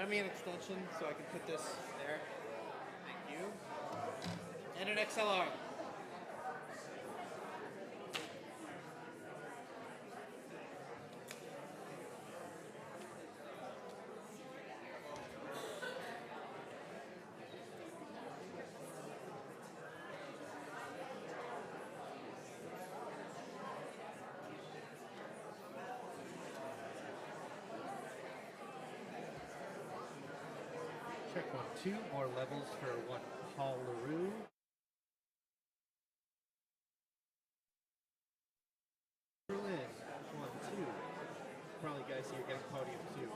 grab me an extension so I can put this there. Thank you. And an XLR. Check 1, 2, more levels for 1 Paul LaRue. Berlin, 1, 2. Probably guys here getting podium 2.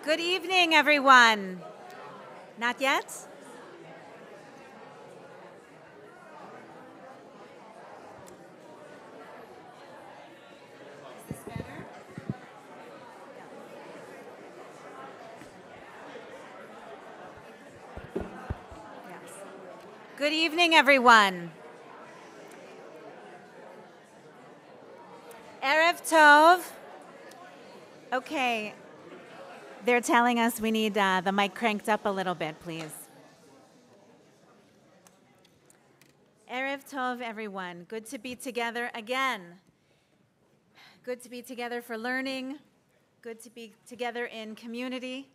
Good evening, everyone. Not yet? Is this better? Yes. Good evening, everyone. Erev Tov. Okay. They're telling us we need the mic cranked up a little bit, please. Erev Tov, everyone. Good to be together again. Good to be together for learning. Good to be together in community.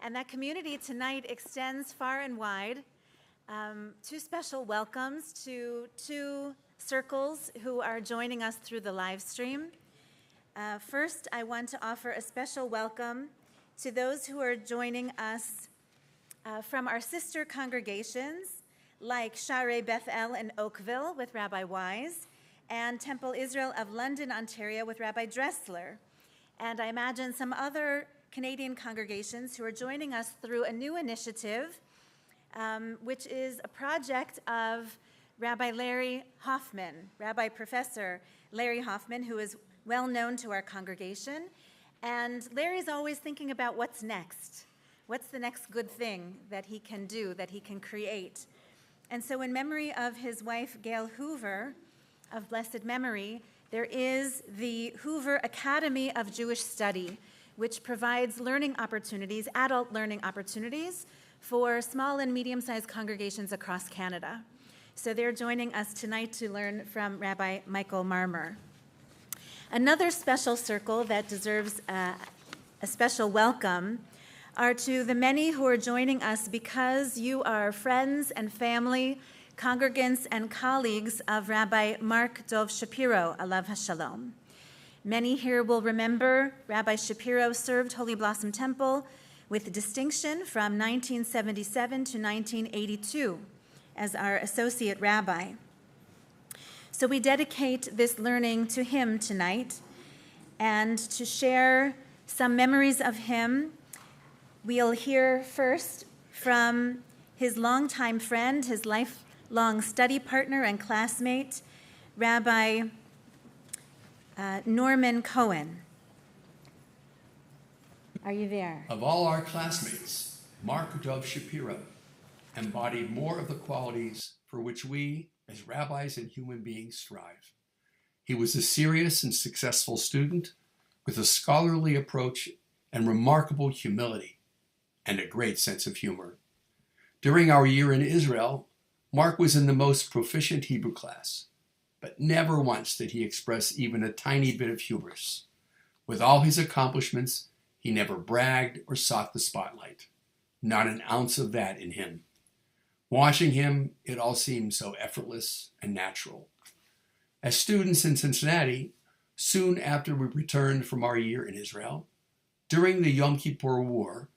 And that community tonight extends far and wide. Two special welcomes to two circles who are joining us through the live stream. First, I want to offer a special welcome to those who are joining us from our sister congregations, like Sharei Beth El in Oakville with Rabbi Wise, and Temple Israel of London, Ontario with Rabbi Dressler. And I imagine some other Canadian congregations who are joining us through a new initiative, which is a project of Rabbi Larry Hoffman, Rabbi Professor Larry Hoffman, who is well known to our congregation. And Larry's always thinking about what's next. What's the next good thing that he can do, that he can create? And so in memory of his wife, Gail Hoover, of blessed memory, there is the Hoover Academy of Jewish Study, which provides learning opportunities, adult learning opportunities, for small and medium-sized congregations across Canada. So they're joining us tonight to learn from Rabbi Michael Marmur. Another special circle that deserves a special welcome are to the many who are joining us because you are friends and family, congregants and colleagues of Rabbi Mark Dov Shapiro, Alav Hashalom. Many here will remember Rabbi Shapiro served Holy Blossom Temple with distinction from 1977 to 1982 as our associate rabbi. So we dedicate this learning to him tonight, and to share some memories of him, we'll hear first from his longtime friend, his lifelong study partner and classmate, Rabbi Norman Cohen. Are you there? Of all our classmates, Mark Dov Shapiro embodied more of the qualities for which we, as rabbis and human beings, strive. He was a serious and successful student with a scholarly approach and remarkable humility, and a great sense of humor. During our year in Israel, Mark was in the most proficient Hebrew class, but never once did he express even a tiny bit of hubris. With all his accomplishments, he never bragged or sought the spotlight. Not an ounce of that in him. Watching him, it all seemed so effortless and natural. As students in Cincinnati, soon after we returned from our year in Israel, during the Yom Kippur War,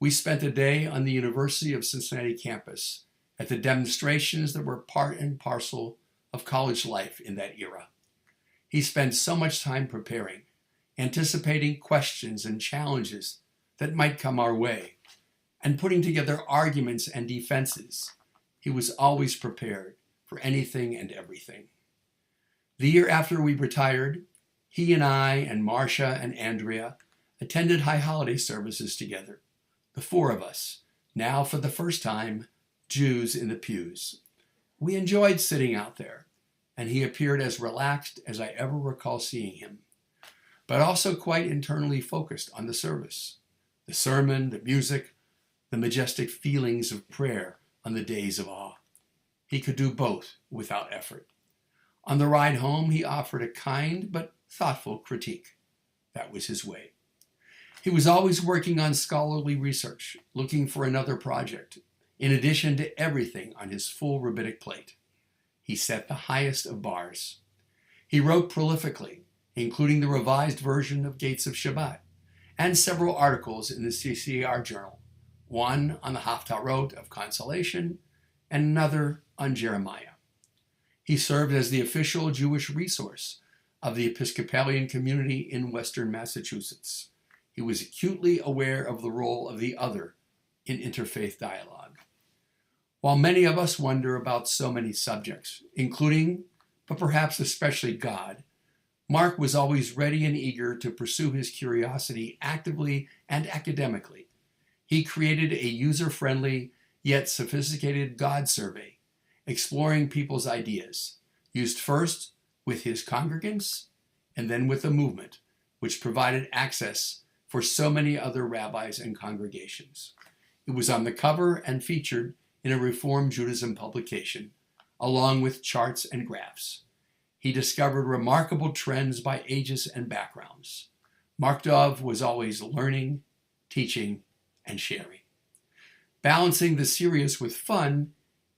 we spent a day on the University of Cincinnati campus at the demonstrations that were part and parcel of college life in that era. He spent so much time preparing, anticipating questions and challenges that might come our way, and putting together arguments and defenses. He was always prepared for anything and everything. The year after we retired, he and I and Marcia and Andrea attended high holiday services together, the four of us, now for the first time, Jews in the pews. We enjoyed sitting out there, and he appeared as relaxed as I ever recall seeing him, but also quite internally focused on the service, the sermon, the music, the majestic feelings of prayer on the days of awe. He could do both without effort. On the ride home, he offered a kind but thoughtful critique. That was his way. He was always working on scholarly research, looking for another project, in addition to everything on his full rabbinic plate. He set the highest of bars. He wrote prolifically, including the revised version of Gates of Shabbat, and several articles in the CCAR Journal, one on the Haftarot of Consolation, and another on Jeremiah. He served as the official Jewish resource of the Episcopalian community in Western Massachusetts. He was acutely aware of the role of the other in interfaith dialogue. While many of us wonder about so many subjects, including, but perhaps especially God, Mark was always ready and eager to pursue his curiosity actively and academically. He created a user-friendly yet sophisticated God survey, exploring people's ideas, used first with his congregants and then with the movement, which provided access for so many other rabbis and congregations. It was on the cover and featured in a Reform Judaism publication, along with charts and graphs. He discovered remarkable trends by ages and backgrounds. Mark Dov was always learning, teaching, and sharing. Balancing the serious with fun,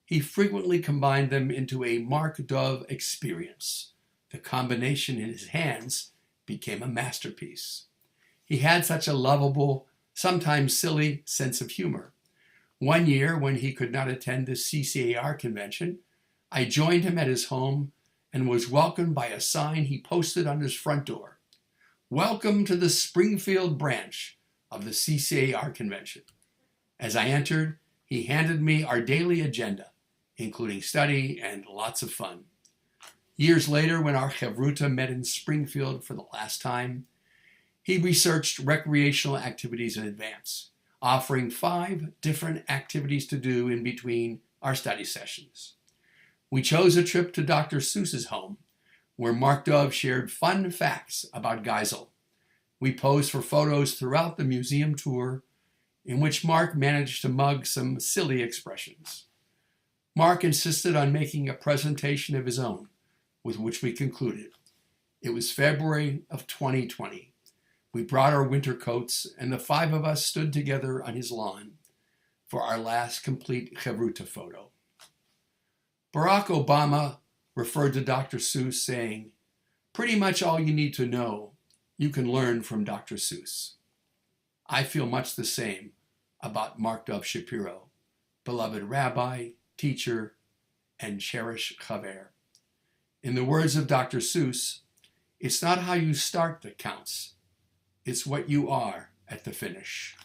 he frequently combined them into a Mark Dov experience. The combination in his hands became a masterpiece. He had such a lovable, sometimes silly sense of humor. One year, when he could not attend the CCAR convention, I joined him at his home and was welcomed by a sign he posted on his front door. "Welcome to the Springfield branch of the CCAR convention." As I entered, he handed me our daily agenda, including study and lots of fun. Years later, when our Chevruta met in Springfield for the last time, he researched recreational activities in advance, offering 5 different activities to do in between our study sessions. We chose a trip to Dr. Seuss's home, where Mark Dov shared fun facts about Geisel. We posed for photos throughout the museum tour, in which Mark managed to mug some silly expressions. Mark insisted on making a presentation of his own, with which we concluded. It was February of 2020. We brought our winter coats, and the 5 of us stood together on his lawn for our last complete Chevruta photo. Barack Obama referred to Dr. Seuss, saying, "Pretty much all you need to know, you can learn from Dr. Seuss." I feel much the same about Mark Dov Shapiro, beloved rabbi, teacher, and cherished chaver. In the words of Dr. Seuss, it's not how you start that counts. It's what you are at the finish.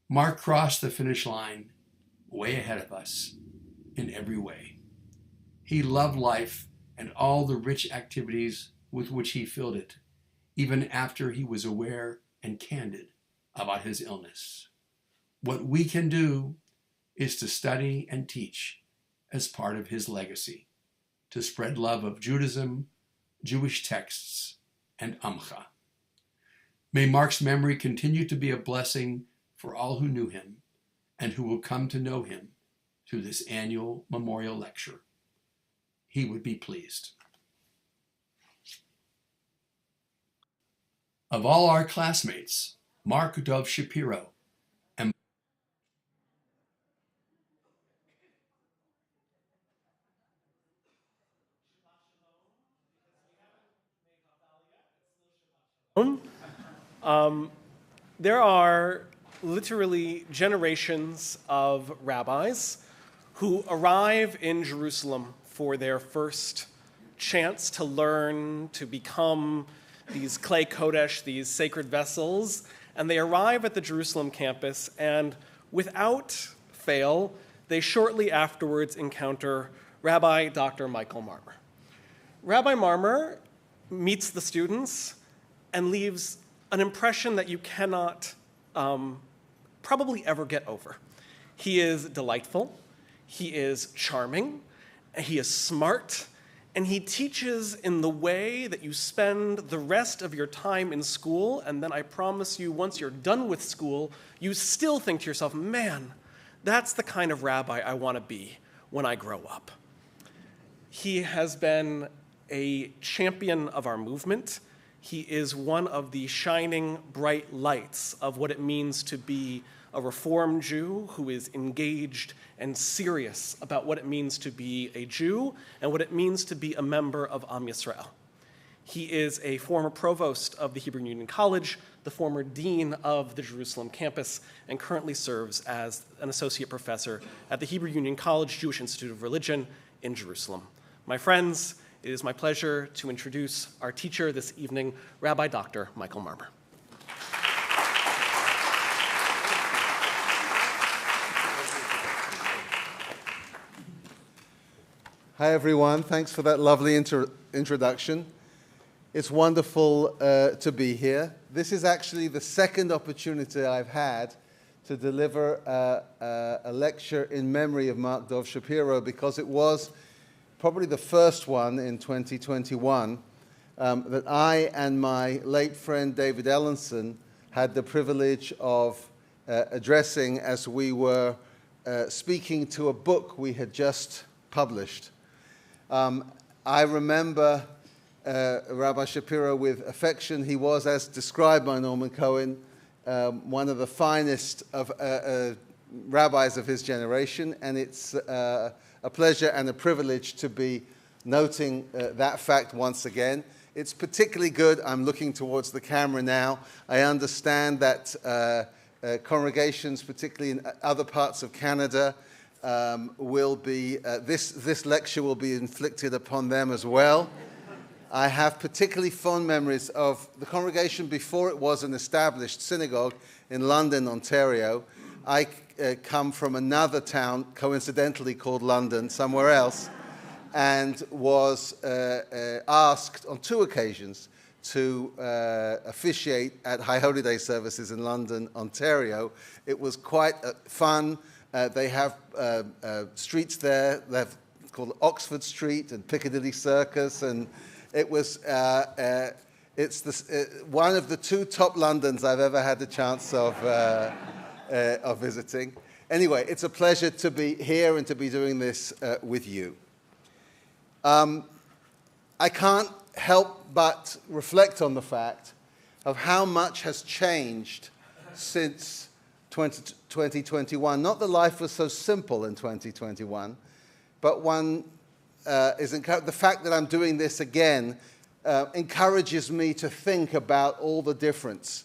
Mark crossed the finish line way ahead of us in every way. He loved life and all the rich activities with which he filled it, even after he was aware and candid about his illness. What we can do is to study and teach as part of his legacy, to spread love of Judaism, Jewish texts, and Amcha. May Mark's memory continue to be a blessing for all who knew him and who will come to know him through this annual memorial lecture. He would be pleased. Of all our classmates, Mark Dov Shapiro and there are literally generations of rabbis who arrive in Jerusalem for their first chance to learn, to become these clay kodesh, these sacred vessels, and they arrive at the Jerusalem campus, and without fail, they shortly afterwards encounter Rabbi Dr. Michael Marmur. Rabbi Marmur meets the students and leaves an impression that you cannot probably ever get over. He is delightful, he is charming, he is smart, and he teaches in the way that you spend the rest of your time in school, and then I promise you, once you're done with school, you still think to yourself, man, that's the kind of rabbi I want to be when I grow up. He has been a champion of our movement. He is one of the shining bright lights of what it means to be a Reform Jew who is engaged and serious about what it means to be a Jew and what it means to be a member of Am Yisrael. He is a former provost of the Hebrew Union College, the former dean of the Jerusalem campus, and currently serves as an associate professor at the Hebrew Union College Jewish Institute of Religion in Jerusalem. My friends, it is my pleasure to introduce our teacher this evening, Rabbi Dr. Michael Marmur. Hi, everyone. Thanks for that lovely introduction. It's wonderful to be here. This is actually the second opportunity I've had to deliver a lecture in memory of Mark Dov Shapiro, because it was probably the first one in 2021 that I and my late friend David Ellenson had the privilege of addressing as we were speaking to a book we had just published. I remember Rabbi Shapiro with affection. He was, as described by Norman Cohen, one of the finest of rabbis of his generation, and it's a pleasure and a privilege to be noting that fact once again. It's particularly good. I'm looking towards the camera now. I understand that congregations, particularly in other parts of Canada, will be, this lecture will be inflicted upon them as well. I have particularly fond memories of the congregation before it was an established synagogue in London, Ontario. I come from another town, coincidentally called London, somewhere else, and was asked on 2 occasions to officiate at High Holy Day services in London, Ontario. It was quite fun. They have streets there. They have called Oxford Street and Piccadilly Circus, and it was it's one of the 2 top Londons I've ever had the chance of visiting. Anyway, it's a pleasure to be here and to be doing this with you. I can't help but reflect on the fact of how much has changed since 2021. Not that life was so simple in 2021, but one the fact that I'm doing this again encourages me to think about all the difference.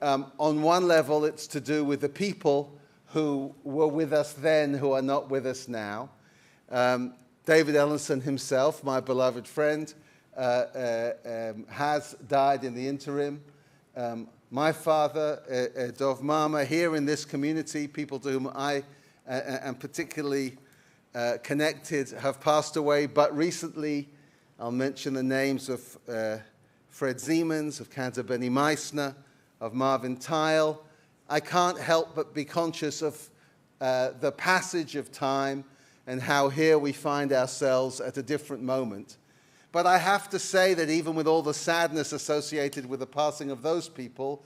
On one level, it's to do with the people who were with us then who are not with us now. David Ellenson himself, my beloved friend, has died in the interim. My father, Dov Marmur, here in this community, people to whom I am particularly connected, have passed away. But recently, I'll mention the names of Fred Siemens, of Cantor Benny Meissner, of Marvin Tile. I can't help but be conscious of the passage of time and how here we find ourselves at a different moment. But I have to say that even with all the sadness associated with the passing of those people,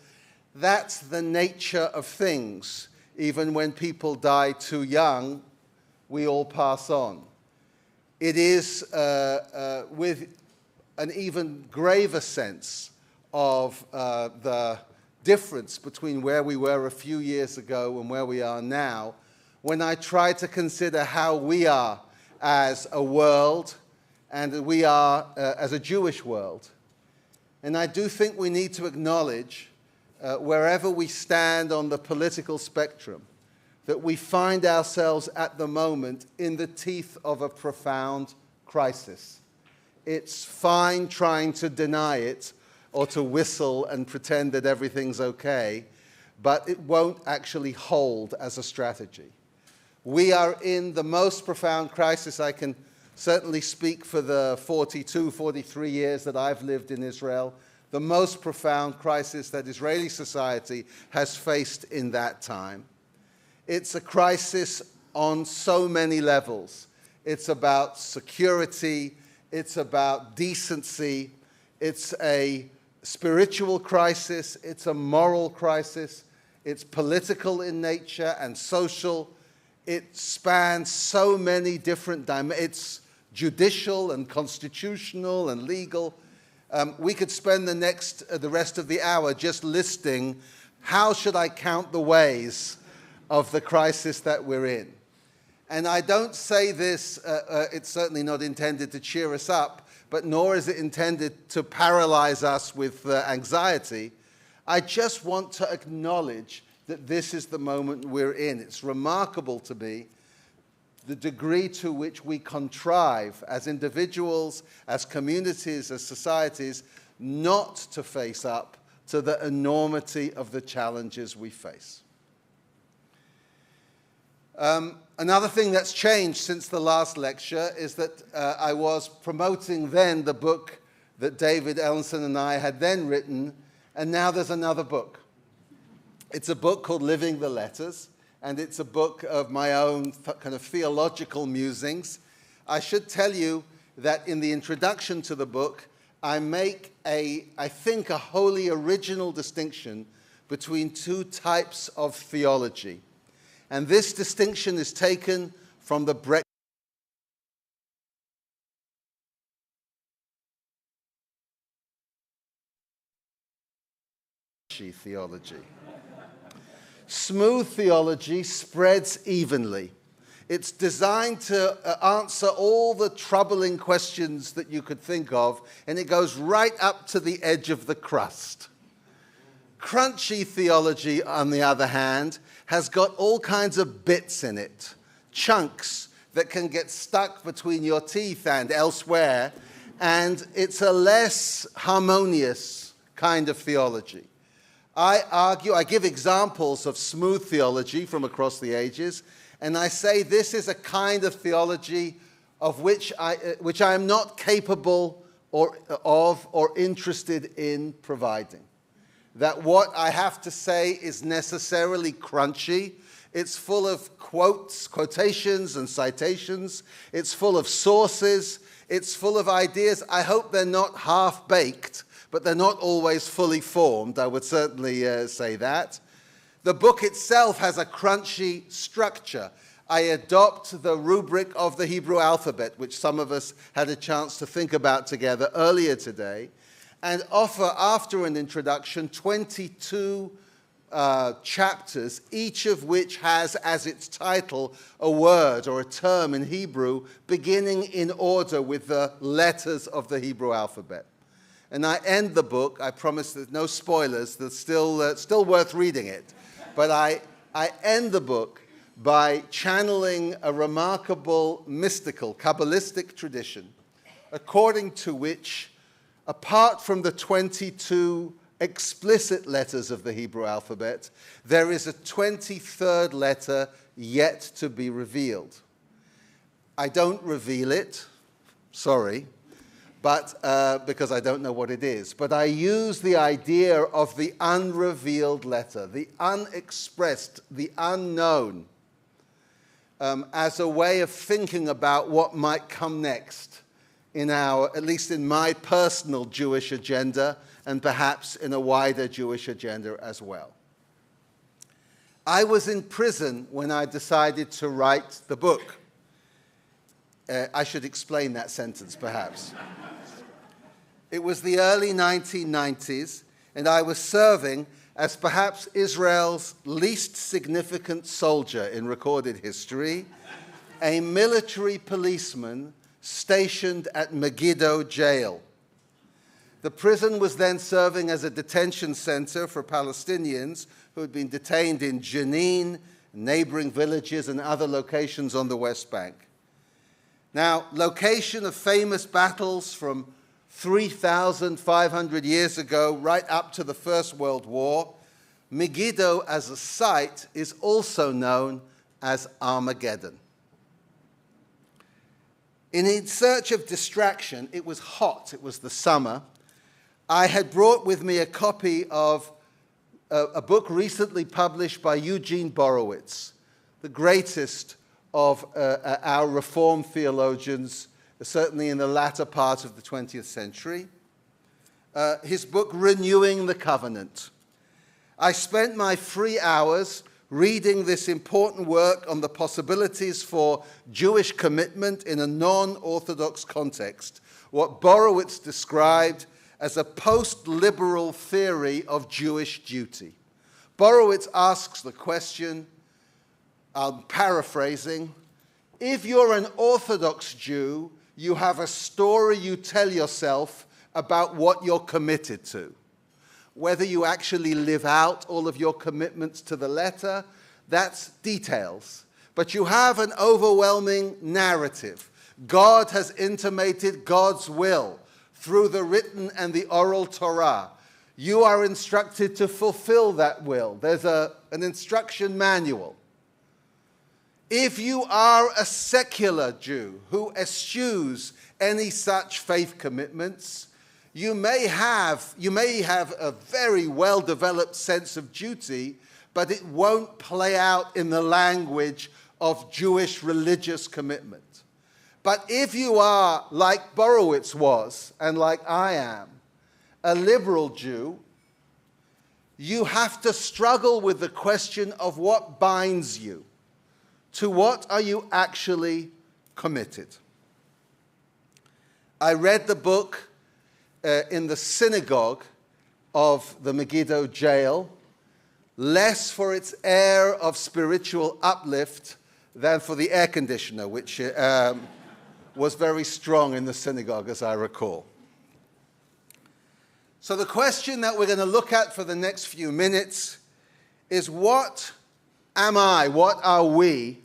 that's the nature of things. Even when people die too young, we all pass on. It is with an even graver sense of the difference between where we were a few years ago and where we are now, when I try to consider how we are as a world and we are as a Jewish world. And I do think we need to acknowledge, wherever we stand on the political spectrum, that we find ourselves at the moment in the teeth of a profound crisis. It's fine trying to deny it or to whistle and pretend that everything's okay, but it won't actually hold as a strategy. We are in the most profound crisis. I can certainly speak for the 42, 43 years that I've lived in Israel, the most profound crisis that Israeli society has faced in that time. It's a crisis on so many levels. It's about security, it's about decency, it's a spiritual crisis, it's a moral crisis, it's political in nature and social. It spans so many different dimensions. It's judicial and constitutional and legal. We could spend the rest of the hour just listing how should I count the ways of the crisis that we're in. And I don't say this, it's certainly not intended to cheer us up, but nor is it intended to paralyze us with anxiety. I just want to acknowledge that this is the moment we're in. It's remarkable to me the degree to which we contrive as individuals, as communities, as societies, not to face up to the enormity of the challenges we face. Another thing that's changed since the last lecture is that I was promoting then the book that David Ellenson and I had then written, and now there's another book. It's a book called Living the Letters, and it's a book of my own kind of theological musings. I should tell you that in the introduction to the book, I make I think, a wholly original distinction between two types of theology. And this distinction is taken from the theology. Smooth theology spreads evenly. It's designed to answer all the troubling questions that you could think of, and it goes right up to the edge of the crust. Crunchy theology, on the other hand, has got all kinds of bits in it, chunks that can get stuck between your teeth and elsewhere, and it's a less harmonious kind of theology. I give examples of smooth theology from across the ages, and I say this is a kind of theology of which I am not capable or interested in providing. That what I have to say is necessarily crunchy. It's full of quotes, quotations and citations. It's full of sources. It's full of ideas. I hope they're not half-baked, but they're not always fully formed. I would certainly say that. The book itself has a crunchy structure. I adopt the rubric of the Hebrew alphabet, which some of us had a chance to think about together earlier today, and offer, after an introduction, 22 chapters, each of which has as its title a word or a term in Hebrew beginning in order with the letters of the Hebrew alphabet. And I end the book, I promise there's no spoilers, there's still worth reading it, but I end the book by channeling a remarkable mystical, Kabbalistic tradition, according to which, apart from the 22 explicit letters of the Hebrew alphabet, there is a 23rd letter yet to be revealed. I don't reveal it, sorry, but because I don't know what it is. But I use the idea of the unrevealed letter, the unexpressed, the unknown, as a way of thinking about what might come next in at least in my personal Jewish agenda, and perhaps in a wider Jewish agenda as well. I was in prison when I decided to write the book. I should explain that sentence, perhaps. It was the early 1990s, and I was serving as perhaps Israel's least significant soldier in recorded history, a military policeman stationed at Megiddo jail. The prison was then serving as a detention center for Palestinians who had been detained in Jenin, neighboring villages, and other locations on the West Bank. Now, location of famous battles from 3,500 years ago right up to the First World War, Megiddo as a site is also known as Armageddon. In search of distraction, it was hot, it was the summer. I had brought with me a copy of a book recently published by Eugene Borowitz, the greatest of our Reformed theologians, certainly in the latter part of the 20th century. His book, Renewing the Covenant. I spent my free hours reading this important work on the possibilities for Jewish commitment in a non-Orthodox context, what Borowitz described as a post-liberal theory of Jewish duty. Borowitz asks the question, I'm paraphrasing, if you're an Orthodox Jew, you have a story you tell yourself about what you're committed to. Whether you actually live out all of your commitments to the letter, that's details. But you have an overwhelming narrative. God has intimated God's will through the written and the oral Torah. You are instructed to fulfill that will. There's an instruction manual. If you are a secular Jew who eschews any such faith commitments, you may have a very well-developed sense of duty, but it won't play out in the language of Jewish religious commitment. But if you are, like Borowitz was, and like I am, a liberal Jew, you have to struggle with the question of what binds you. To what are you actually committed? I read the book in the synagogue of the Megiddo jail, less for its air of spiritual uplift than for the air conditioner, which was very strong in the synagogue, as I recall. So the question that we're going to look at for the next few minutes is, what am I, what are we,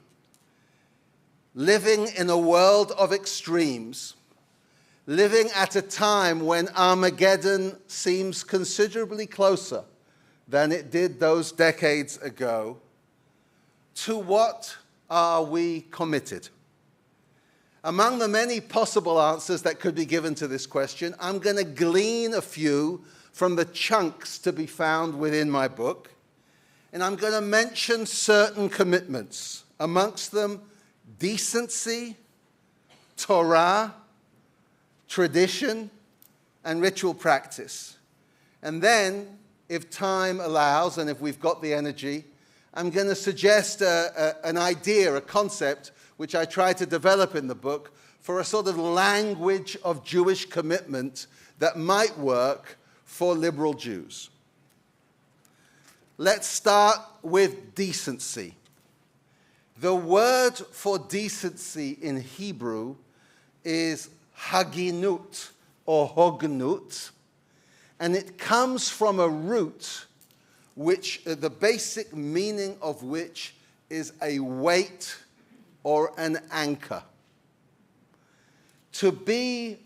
living in a world of extremes, living at a time when Armageddon seems considerably closer than it did those decades ago? To what are we committed? Among the many possible answers that could be given to this question, I'm going to glean a few from the chunks to be found within my book, and I'm going to mention certain commitments, amongst them decency, Torah, tradition, and ritual practice. And then, if time allows, and if we've got the energy, I'm going to suggest an idea, a concept, which I try to develop in the book, for a sort of language of Jewish commitment that might work for liberal Jews. Let's start with decency. The word for decency in Hebrew is haginut or hognut, and it comes from a root which the basic meaning of which is a weight or an anchor. To be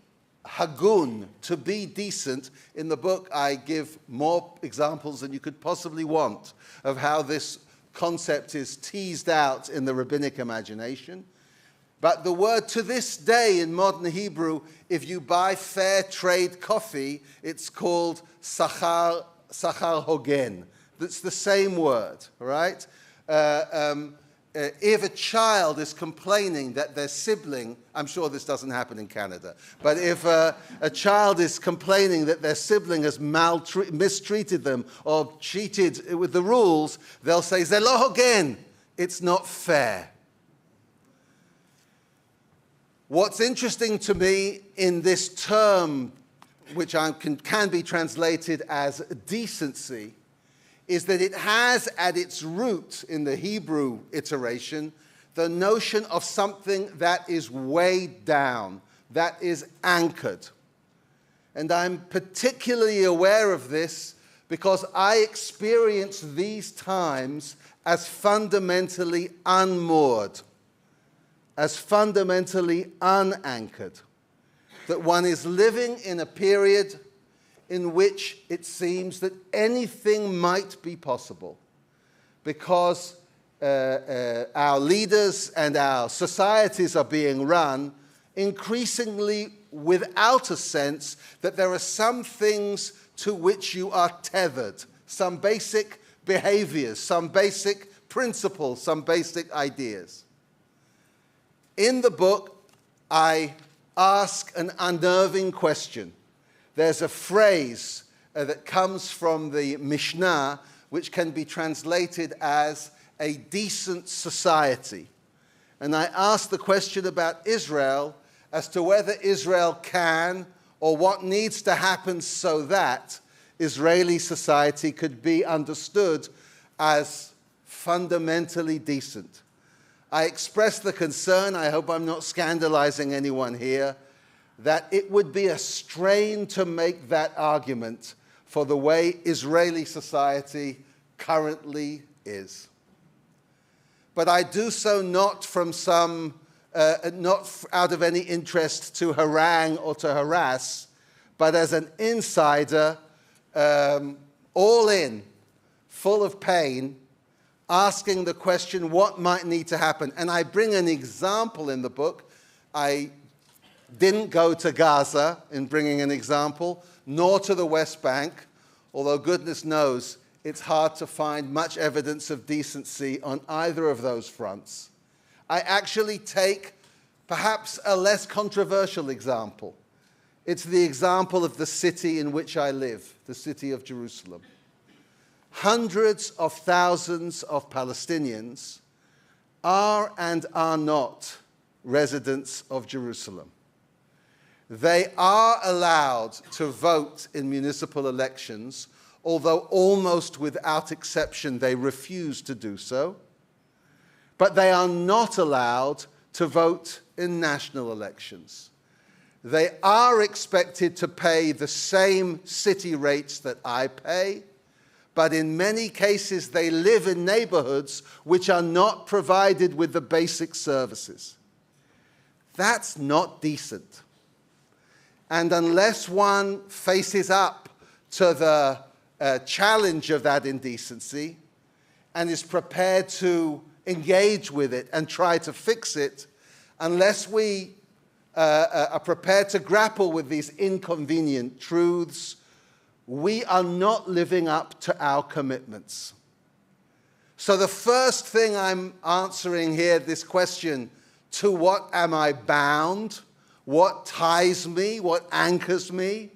hagun, to be decent, in the book I give more examples than you could possibly want of how this concept is teased out in the rabbinic imagination. But the word to this day in modern Hebrew, if you buy fair trade coffee, it's called sachar hogen. That's the same word, right? If a child is complaining that their sibling, I'm sure this doesn't happen in Canada, but if a child is complaining that their sibling has mistreated them or cheated with the rules, they'll say, "Ze lo hogen," it's not fair. What's interesting to me in this term, which can be translated as decency, is that it has at its root in the Hebrew iteration the notion of something that is weighed down, that is anchored. And I'm particularly aware of this because I experience these times as fundamentally unmoored, as fundamentally unanchored, that one is living in a period in which it seems that anything might be possible because our leaders and our societies are being run increasingly without a sense that there are some things to which you are tethered, some basic behaviors, some basic principles, some basic ideas. In the book, I ask an unnerving question. There's a phrase that comes from the Mishnah, which can be translated as a decent society. And I ask the question about Israel as to whether Israel can or what needs to happen so that Israeli society could be understood as fundamentally decent. I express the concern, I hope I'm not scandalizing anyone here, that it would be a strain to make that argument for the way Israeli society currently is. But I do so not from not out of any interest to harangue or to harass, but as an insider, all in, full of pain, asking the question, what might need to happen? And I bring an example in the book. I didn't go to Gaza in bringing an example, nor to the West Bank, although goodness knows it's hard to find much evidence of decency on either of those fronts. I actually take perhaps a less controversial example. It's the example of the city in which I live, the city of Jerusalem. Hundreds of thousands of Palestinians are and are not residents of Jerusalem. They are allowed to vote in municipal elections, although almost without exception they refuse to do so. But they are not allowed to vote in national elections. They are expected to pay the same city rates that I pay, but in many cases they live in neighborhoods which are not provided with the basic services. That's not decent. And unless one faces up to the challenge of that indecency and is prepared to engage with it and try to fix it, unless we are prepared to grapple with these inconvenient truths, we are not living up to our commitments. So the first thing I'm answering here, this question, to what am I bound? What ties me? What anchors me?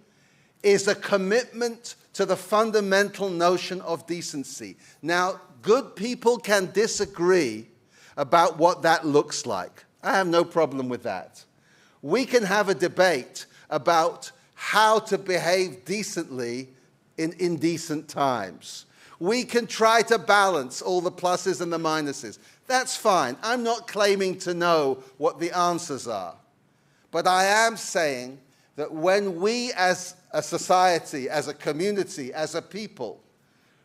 Is a commitment to the fundamental notion of decency. Now, good people can disagree about what that looks like. I have no problem with that. We can have a debate about how to behave decently in indecent times. We can try to balance all the pluses and the minuses. That's fine. I'm not claiming to know what the answers are. But I am saying that when we as a society, as a community, as a people,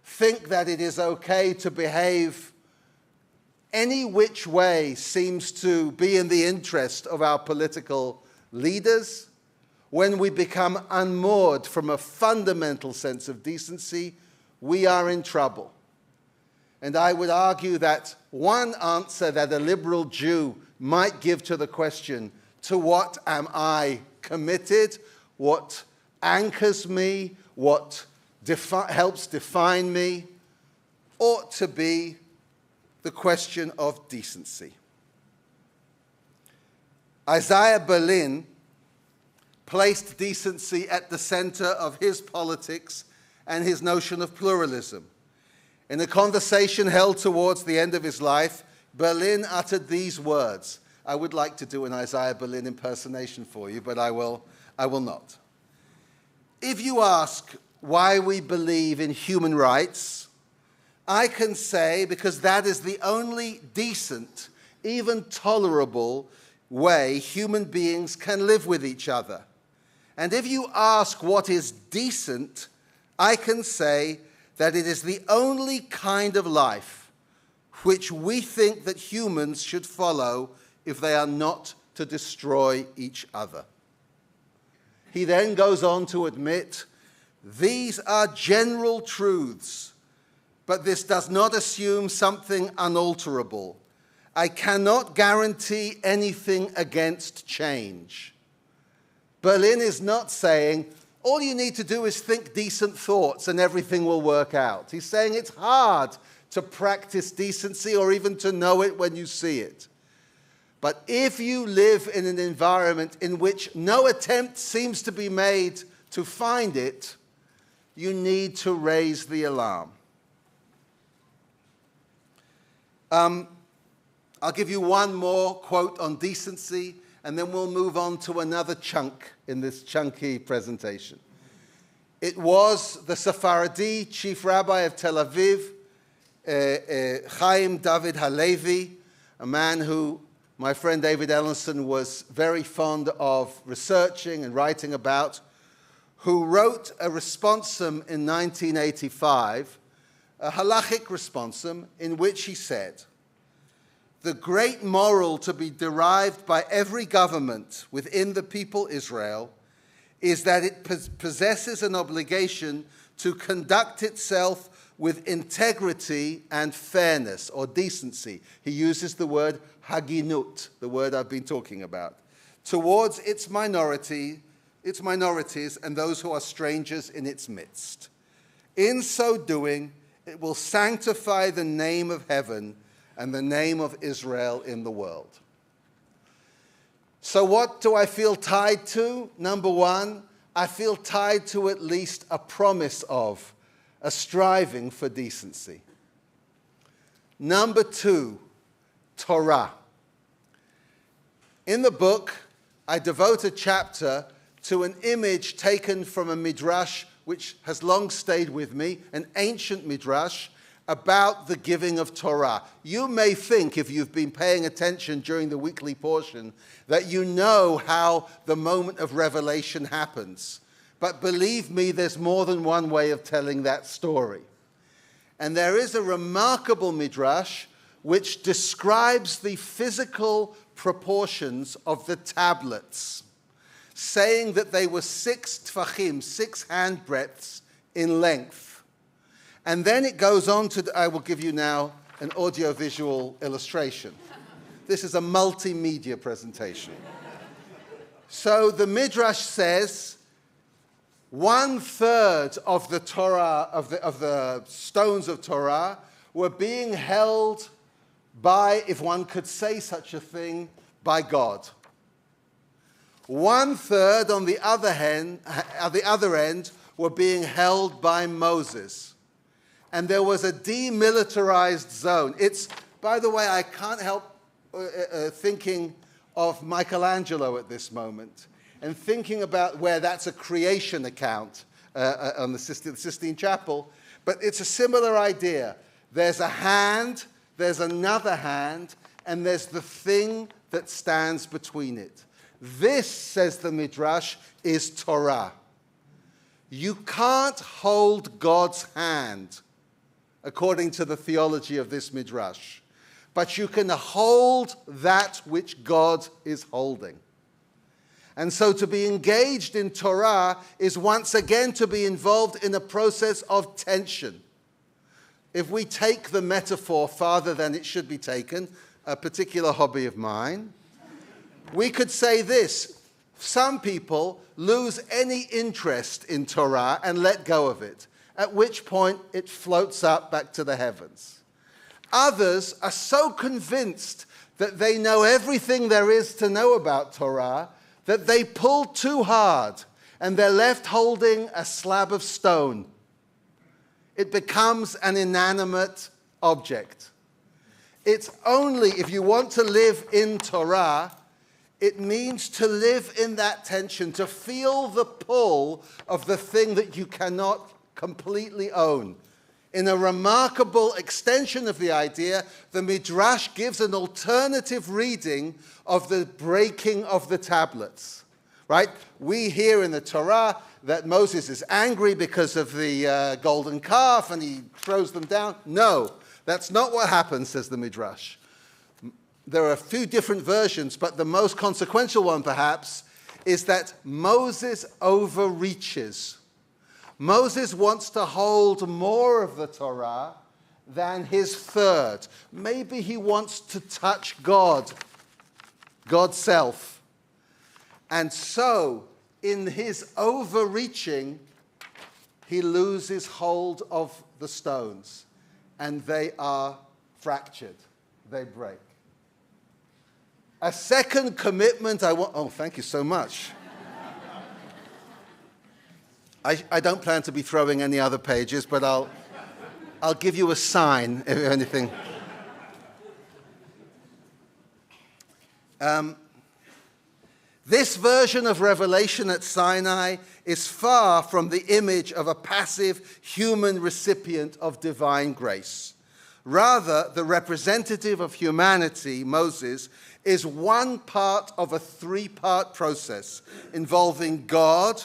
think that it is okay to behave any which way seems to be in the interest of our political leaders, when we become unmoored from a fundamental sense of decency, we are in trouble. And I would argue that one answer that a liberal Jew might give to the question, to what am I committed, what anchors me, what helps define me, ought to be the question of decency. Isaiah Berlin placed decency at the center of his politics and his notion of pluralism. In a conversation held towards the end of his life, Berlin uttered these words. I would like to do an Isaiah Berlin impersonation for you, but I will not. If you ask why we believe in human rights, I can say because that is the only decent, even tolerable way human beings can live with each other. And if you ask what is decent, I can say that it is the only kind of life which we think that humans should follow if they are not to destroy each other. He then goes on to admit, these are general truths, but this does not assume something unalterable. I cannot guarantee anything against change. Berlin is not saying, all you need to do is think decent thoughts and everything will work out. He's saying it's hard to practice decency or even to know it when you see it. But if you live in an environment in which no attempt seems to be made to find it, you need to raise the alarm. I'll give you one more quote on decency, and then we'll move on to another chunk in this chunky presentation. It was the Sephardi chief rabbi of Tel Aviv, Chaim David Halevi, a man who my friend David Ellenson was very fond of researching and writing about, who wrote a responsum in 1985, a halachic responsum, in which he said, the great moral to be derived by every government within the people Israel is that it possesses an obligation to conduct itself with integrity and fairness or decency. He uses the word haginut, the word I've been talking about, towards its minorities and those who are strangers in its midst. In so doing, it will sanctify the name of heaven and the name of Israel in the world. So what do I feel tied to? Number one, I feel tied to at least a promise of, a striving for decency. Number two, Torah. In the book, I devote a chapter to an image taken from a midrash which has long stayed with me, an ancient midrash about the giving of Torah. You may think, if you've been paying attention during the weekly portion, that you know how the moment of revelation happens. But believe me, there's more than one way of telling that story. And there is a remarkable midrash which describes the physical proportions of the tablets, saying that they were 6 tfachim, 6 handbreadths in length. And then it goes on to, I will give you now an audiovisual illustration. This is a multimedia presentation. So the Midrash says 1/3 of the Torah, of the stones of Torah, were being held by, if one could say such a thing, by God. 1/3 on the other hand, at the other end, were being held by Moses. And there was a demilitarized zone. It's, by the way, I can't help thinking of Michelangelo at this moment and thinking about where that's a creation account on the Sistine Chapel. But it's a similar idea. There's a hand, there's another hand, and there's the thing that stands between it. This, says the Midrash, is Torah. You can't hold God's hand, according to the theology of this Midrash, but you can hold that which God is holding. And so to be engaged in Torah is once again to be involved in a process of tension. If we take the metaphor farther than it should be taken, a particular hobby of mine, we could say this: some people lose any interest in Torah and let go of it, at which point it floats up back to the heavens. Others are so convinced that they know everything there is to know about Torah that they pull too hard and they're left holding a slab of stone. It becomes an inanimate object. It's only, if you want to live in Torah, it means to live in that tension, to feel the pull of the thing that you cannot completely own. In a remarkable extension of the idea, the Midrash gives an alternative reading of the breaking of the tablets. Right? We hear in the Torah that Moses is angry because of the golden calf and he throws them down. No, that's not what happens, says the Midrash. There are a few different versions, but the most consequential one, perhaps, is that Moses overreaches. Moses wants to hold more of the Torah than his third. Maybe he wants to touch God, God's self. And so, in his overreaching, he loses hold of the stones, and they are fractured. They break. A second commitment I want... Oh, thank you so much. I don't plan to be throwing any other pages, but I'll give you a sign, if anything. This version of Revelation at Sinai is far from the image of a passive human recipient of divine grace. Rather, the representative of humanity, Moses, is one part of a three-part process involving God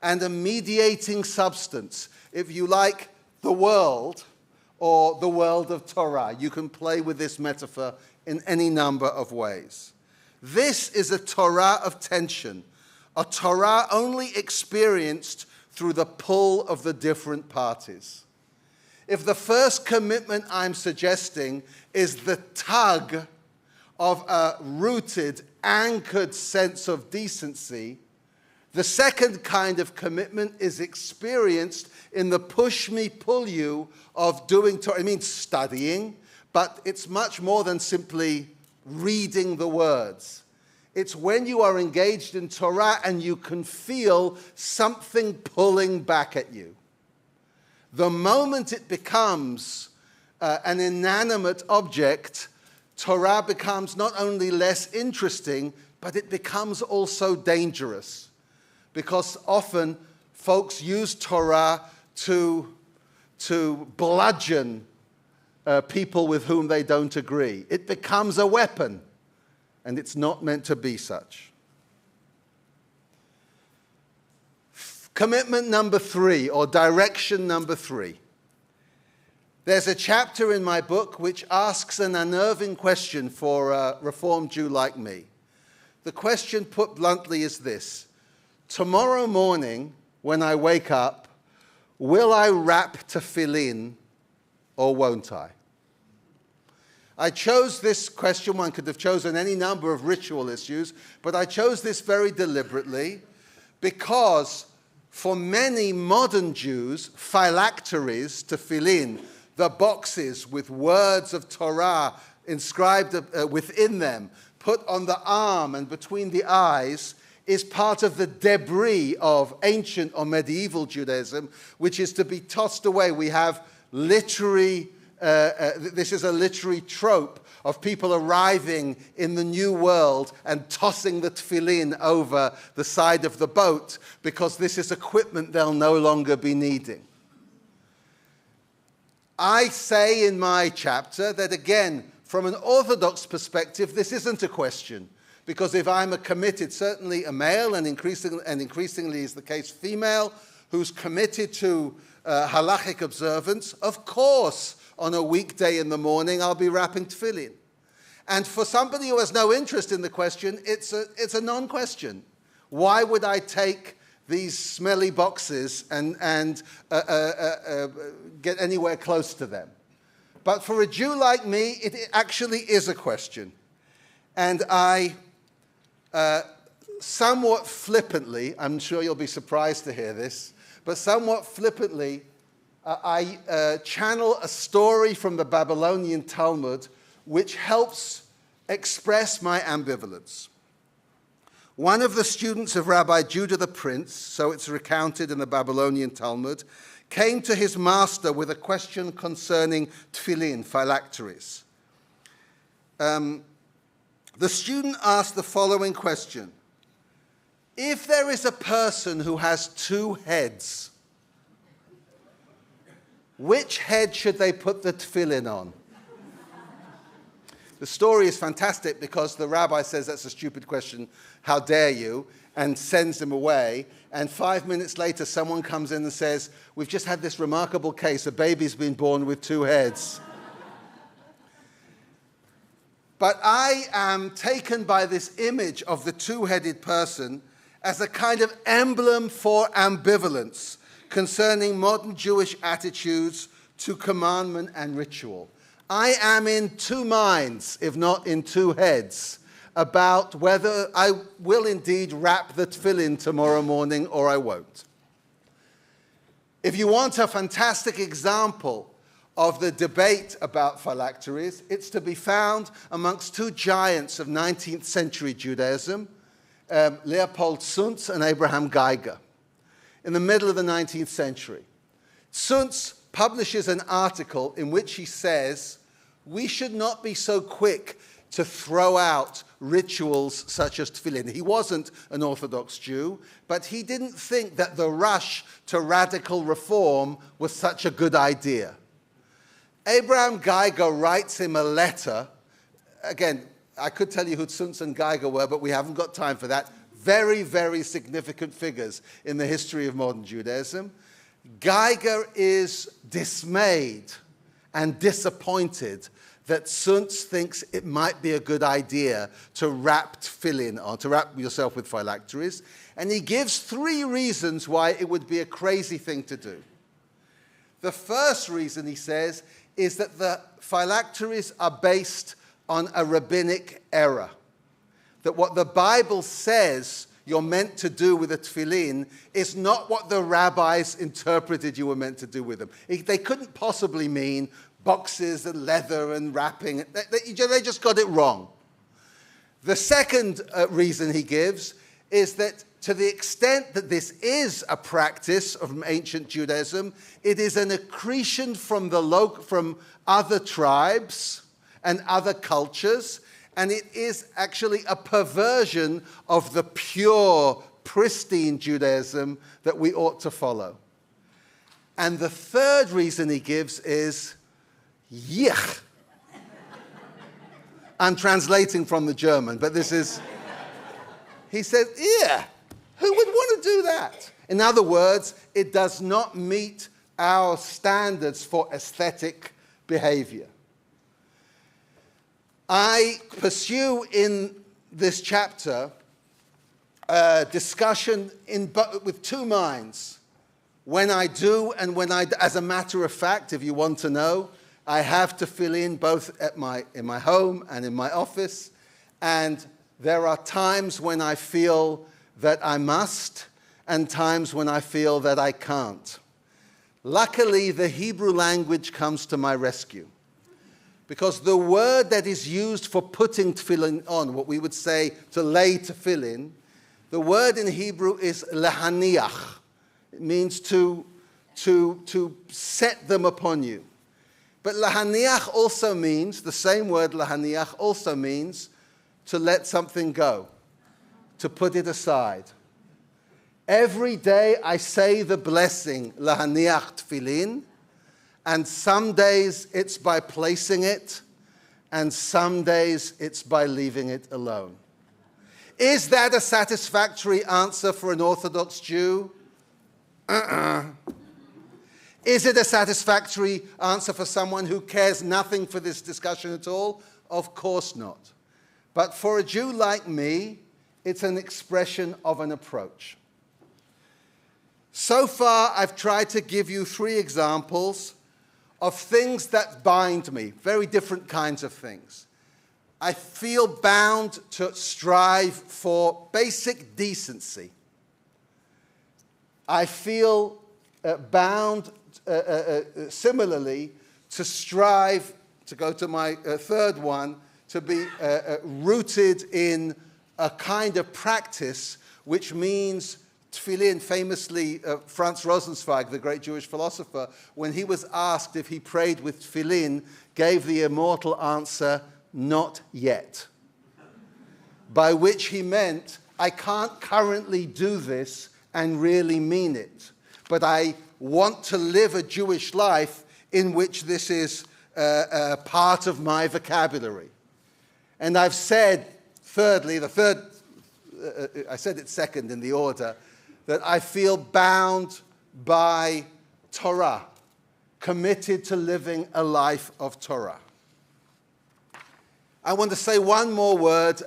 and a mediating substance. If you like, the world or the world of Torah. You can play with this metaphor in any number of ways. This is a Torah of tension, a Torah only experienced through the pull of the different parties. if the first commitment I'm suggesting is the tug of a rooted, anchored sense of decency, the second kind of commitment is experienced in the push me, pull you of doing Torah. It means studying, but it's much more than simply reading the words. It's when you are engaged in Torah and you can feel something pulling back at you. The moment it becomes an inanimate object, Torah becomes not only less interesting, but it becomes also dangerous. Because often folks use Torah to bludgeon people with whom they don't agree. It becomes a weapon, and it's not meant to be such. Commitment number 3, or direction number 3. There's a chapter in my book which asks an unnerving question for a Reformed Jew like me. The question, put bluntly, is this: tomorrow morning, when I wake up, will I wrap tefillin or won't I? I chose this question. One could have chosen any number of ritual issues, but I chose this very deliberately because for many modern Jews, phylacteries, tefillin, the boxes with words of Torah inscribed within them, put on the arm and between the eyes, is part of the debris of ancient or medieval Judaism, which is to be tossed away. We have literary, this is a literary trope of people arriving in the new world and tossing the tefillin over the side of the boat because this is equipment they'll no longer be needing. I say in my chapter that, again, from an Orthodox perspective, this isn't a question. Because if I'm a committed, certainly a male, and increasingly is the case female, who's committed to halachic observance, of course, on a weekday in the morning, I'll be wrapping tefillin. And for somebody who has no interest in the question, it's a non-question. Why would I take these smelly boxes and get anywhere close to them? But for a Jew like me, it actually is a question. And I somewhat flippantly, I'm sure you'll be surprised to hear this, but somewhat flippantly, I channel a story from the Babylonian Talmud which helps express my ambivalence. One of the students of Rabbi Judah the Prince, so it's recounted in the Babylonian Talmud, came to his master with a question concerning tefillin, phylacteries. The student asked the following question: if there is a person who has 2 heads, which head should they put the tefillin on? The story is fantastic because the rabbi says that's a stupid question, how dare you, and sends him away. And 5 minutes later, someone comes in and says, we've just had this remarkable case, a baby's been born with 2 heads. But I am taken by this image of the 2-headed person as a kind of emblem for ambivalence concerning modern Jewish attitudes to commandment and ritual. I am in 2 minds, if not in 2 heads, about whether I will indeed wrap the tefillin tomorrow morning or I won't. If you want a fantastic example of the debate about phylacteries, it's to be found amongst 2 giants of 19th century Judaism, Leopold Zuntz and Abraham Geiger, in the middle of the 19th century. Zuntz publishes an article in which he says, we should not be so quick to throw out rituals such as tefillin. He wasn't an Orthodox Jew, but he didn't think that the rush to radical reform was such a good idea. Abraham Geiger writes him a letter. Again, I could tell you who Zuntz and Geiger were, but we haven't got time for that. Very, very significant figures in the history of modern Judaism. Geiger is dismayed and disappointed that Zuntz thinks it might be a good idea to wrap tefillin on, to wrap yourself with phylacteries. And he gives 3 reasons why it would be a crazy thing to do. The first reason, he says, is that the phylacteries are based on a rabbinic error. That what the Bible says you're meant to do with a tefillin is not what the rabbis interpreted you were meant to do with them. They couldn't possibly mean boxes and leather and wrapping. They just got it wrong. The second reason he gives is that to the extent that this is a practice of ancient Judaism, it is an accretion from other tribes and other cultures, and it is actually a perversion of the pure, pristine Judaism that we ought to follow. And the third reason he gives is yich. I'm translating from the German, but this is, he says, yeah, who would want to do that? In other words, it does not meet our standards for aesthetic behavior. I pursue in this chapter a discussion with two minds. When I do and when I, as a matter of fact, if you want to know, I have to fill in both in my home and in my office. And there are times when I feel that I must and times when I feel that I can't. Luckily, the Hebrew language comes to my rescue. Because the word that is used for putting tefillin on, what we would say to lay tefillin, the word in Hebrew is lahaniach. It means to set them upon you. But lahaniach also means, the same word lahaniach also means to let something go, to put it aside. Every day I say the blessing, lahaniach tefillin, and some days it's by placing it, and some days it's by leaving it alone. Is that a satisfactory answer for an Orthodox Jew? Is it a satisfactory answer for someone who cares nothing for this discussion at all? Of course not. But for a Jew like me, it's an expression of an approach. So far, I've tried to give you 3 examples of things that bind me, very different kinds of things. I feel bound to strive for basic decency. I feel bound, similarly, to strive, to go to my third one, to be rooted in a kind of practice which means tefillin. Famously, Franz Rosenzweig, the great Jewish philosopher, when he was asked if he prayed with tefillin, gave the immortal answer, not yet. By which he meant, I can't currently do this and really mean it. But I want to live a Jewish life in which this is part of my vocabulary. And I've said, thirdly, I said it second in the order, that I feel bound by Torah, committed to living a life of Torah. I want to say one more word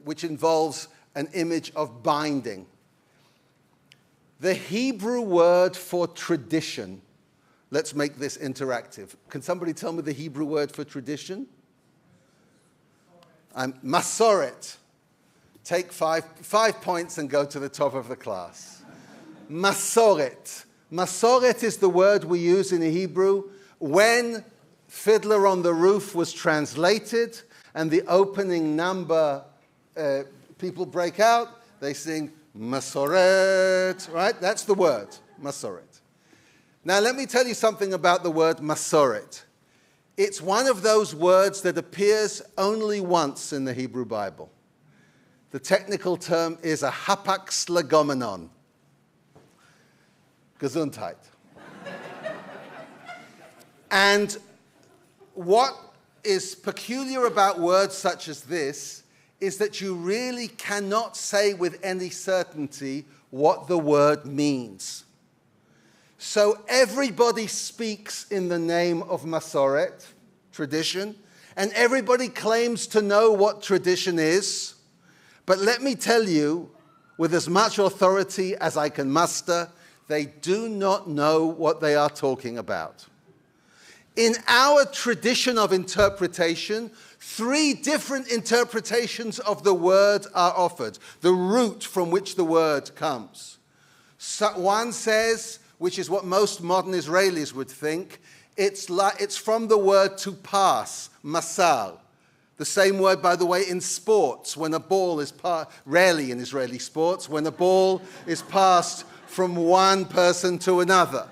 which involves an image of binding. The Hebrew word for tradition, let's make this interactive. Can somebody tell me the Hebrew word for tradition? Masoret. Take 5 points and go to the top of the class. Masoret. Masoret is the word we use in Hebrew when Fiddler on the Roof was translated and the opening number, people break out, they sing Masoret, right? That's the word, Masoret. Now let me tell you something about the word Masoret. It's one of those words that appears only once in the Hebrew Bible. The technical term is a hapax legomenon. Gesundheit. And what is peculiar about words such as this is that you really cannot say with any certainty what the word means. So everybody speaks in the name of Masoret, tradition, and everybody claims to know what tradition is. But let me tell you, with as much authority as I can muster, they do not know what they are talking about. In our tradition of interpretation, 3 different interpretations of the word are offered, the root from which the word comes. So one says, which is what most modern Israelis would think, it's from the word to pass, masal. The same word, by the way, in sports, when a ball is rarely in Israeli sports, when a ball is passed from one person to another.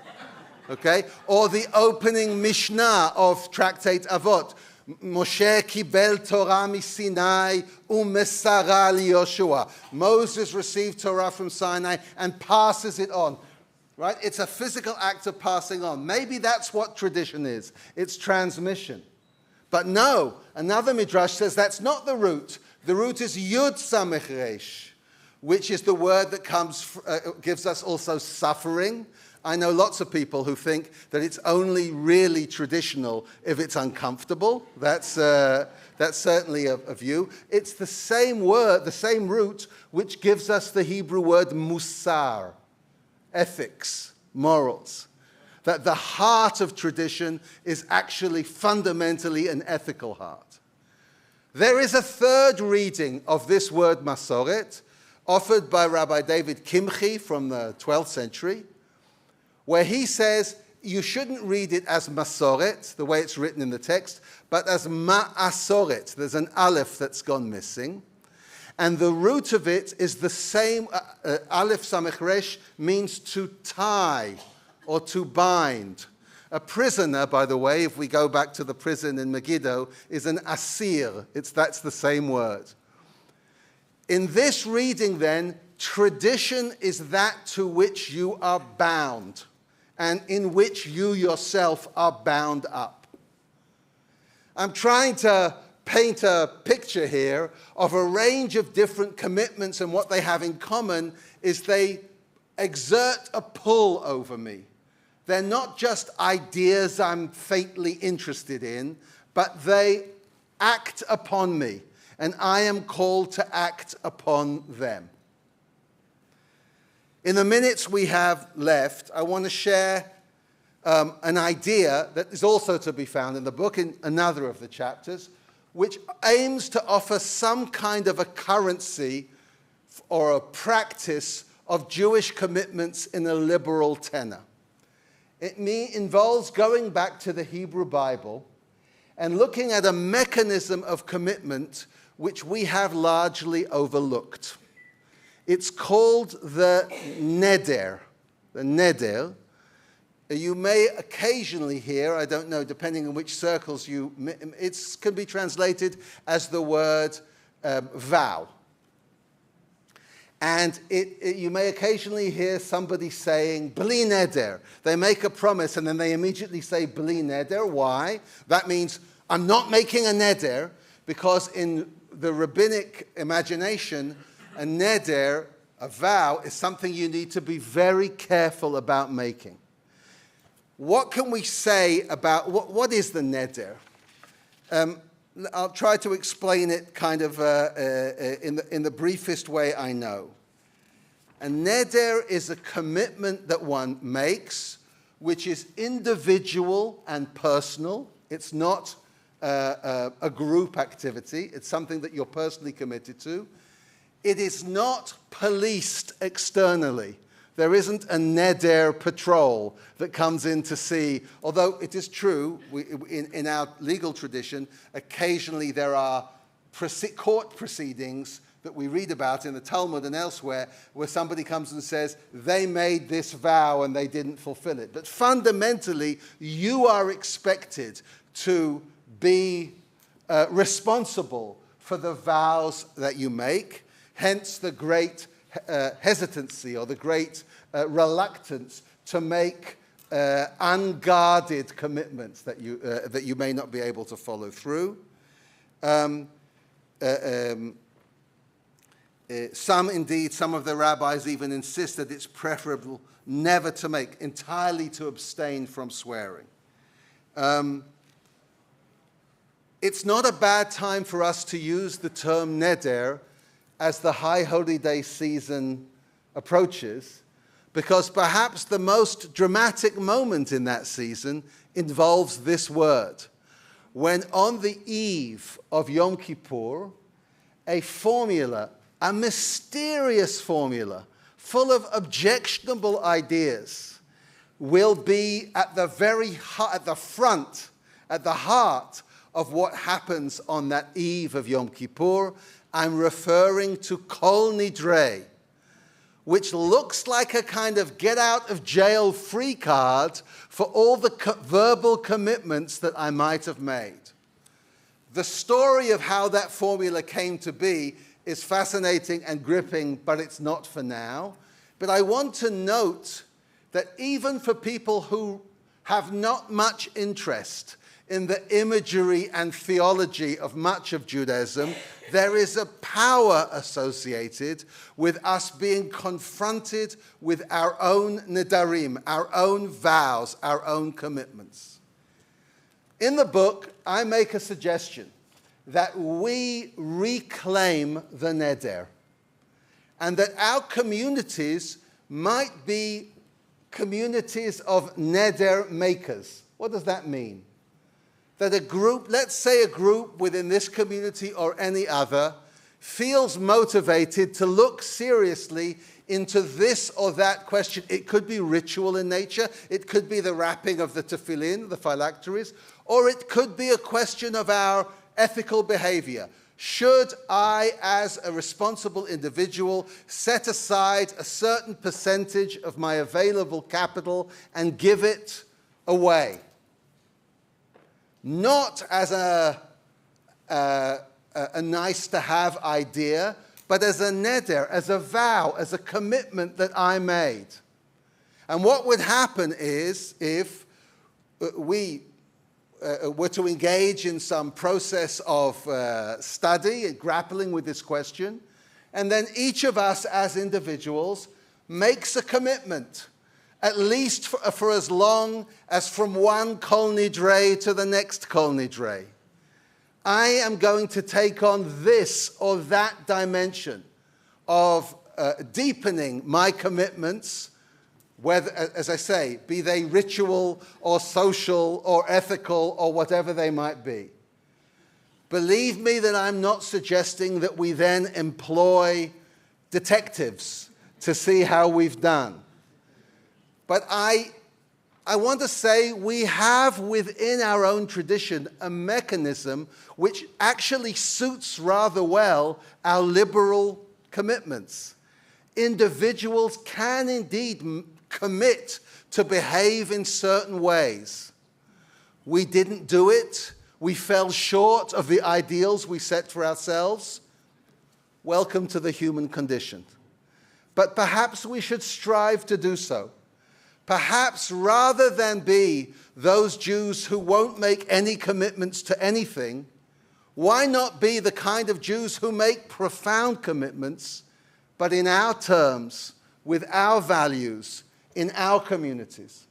Okay? Or the opening Mishnah of Tractate Avot. Moshe kibel Torah miSinai umesara liYoshua. Moses received Torah from Sinai and passes it on. Right? It's a physical act of passing on. Maybe that's what tradition is. It's transmission. But no, another midrash says that's not the root. The root is Yud Samech Resh, which is the word that gives us also suffering. I know lots of people who think that it's only really traditional if it's uncomfortable. That's certainly a view. It's the same word, the same root, which gives us the Hebrew word musar, ethics, morals. That the heart of tradition is actually fundamentally an ethical heart. There is a third reading of this word masoret, offered by Rabbi David Kimchi from the 12th century, where he says you shouldn't read it as masoret, the way it's written in the text, but as ma'asoret. There's an aleph that's gone missing. And the root of it is the same, aleph samech resh means to tie or to bind. A prisoner, by the way, if we go back to the prison in Megiddo, is an asir. That's the same word. In this reading, then, tradition is that to which you are bound and in which you yourself are bound up. I'm trying to paint a picture here of a range of different commitments, and what they have in common is they exert a pull over me. They're not just ideas I'm faintly interested in, but they act upon me, and I am called to act upon them. In the minutes we have left, I want to share an idea that is also to be found in the book in another of the chapters, which aims to offer some kind of a currency or a practice of Jewish commitments in a liberal tenor. It involves going back to the Hebrew Bible and looking at a mechanism of commitment which we have largely overlooked. It's called the neder. The neder. You may occasionally hear, I don't know, depending on which circles it can be translated as the word vow. And you may occasionally hear somebody saying, bli neder. They make a promise and then they immediately say, bli neder. Why? That means, I'm not making a neder, because in the rabbinic imagination, a neder, a vow, is something you need to be very careful about making. What can we say about, what is the neder? I'll try to explain it kind of in the briefest way I know. A neder is a commitment that one makes, which is individual and personal. It's not a group activity. It's something that you're personally committed to. It is not policed externally. There isn't a neder patrol that comes in to see, although it is true, in our legal tradition, occasionally there are court proceedings that we read about in the Talmud and elsewhere, where somebody comes and says, they made this vow and they didn't fulfill it. But fundamentally, you are expected to be responsible for the vows that you make, hence the great hesitancy or the great reluctance to make unguarded commitments that you may not be able to follow through. Some of the rabbis even insist that it's preferable never to make, entirely to abstain from swearing. It's not a bad time for us to use the term neder as the high holy day season approaches, because perhaps the most dramatic moment in that season involves this word. When on the eve of Yom Kippur, a formula, a mysterious formula, full of objectionable ideas, will be at the very at the front, at the heart of what happens on that eve of Yom Kippur. I'm referring to Kol Nidrei, which looks like a kind of get-out-of-jail free card for all the verbal commitments that I might have made. The story of how that formula came to be is fascinating and gripping, but it's not for now. But I want to note that even for people who have not much interest in the imagery and theology of much of Judaism, there is a power associated with us being confronted with our own nedarim, our own vows, our own commitments. In the book, I make a suggestion that we reclaim the neder, and that our communities might be communities of neder makers. What does that mean? That a group, let's say a group within this community or any other, feels motivated to look seriously into this or that question. It could be ritual in nature, it could be the wrapping of the tefillin, the phylacteries, or it could be a question of our ethical behavior. Should I, as a responsible individual, set aside a certain percentage of my available capital and give it away? Not as a nice-to-have idea, but as a neder, as a vow, as a commitment that I made. And what would happen is if we were to engage in some process of study and grappling with this question, and then each of us as individuals makes a commitment, at least for as long as from one Kol Nidrei to the next Kol Nidrei. I am going to take on this or that dimension of deepening my commitments, whether, as I say, be they ritual or social or ethical or whatever they might be. Believe me that I'm not suggesting that we then employ detectives to see how we've done. But I want to say we have within our own tradition a mechanism which actually suits rather well our liberal commitments. Individuals can indeed commit to behave in certain ways. We didn't do it. We fell short of the ideals we set for ourselves. Welcome to the human condition. But perhaps we should strive to do so. Perhaps rather than be those Jews who won't make any commitments to anything, why not be the kind of Jews who make profound commitments, but in our terms, with our values, in our communities?